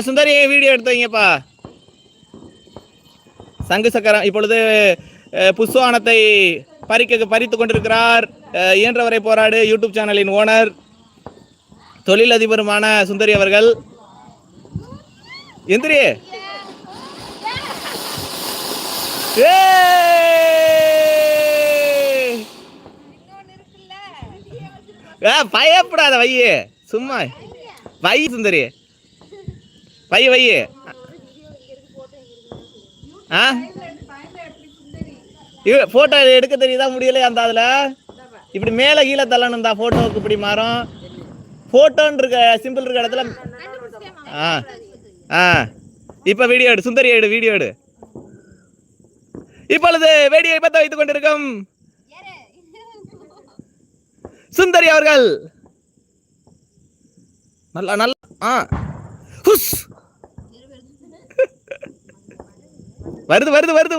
சுந்தரி video எடுத்து வைங்கப்பா. சங்கு சக்கரம் இப்பொழுது புஷ்வானத்தை பறித்து கொண்டிருக்கிறார். இயன்றவரை போராடு யூடியூப் சேனலின் ஓனர் தொழிலதிபருமான சுந்தரி அவர்கள். எந்திரி பயப்படாத, வையே சும்மா வை சுந்தரி, வை வை. போட்டோ எடுக்க தெரியுதா? முடியல அந்த அதுல இப்படி மேல கீழே தள்ளணும். தான் போட்டோவுக்கு இப்படி மாறும். போட்டோன்னு இருக்க சிம்பிள் இருக்க இடத்துல. இப்ப வீடியோ எடு சுந்தரி, எடு வீடியோ எடு. இப்பொழுது வேடியை பத்த வைத்துக் கொண்டிருக்கும் சுந்தரி அவர்கள். நல்லா நல்லா வருது வருது வருது.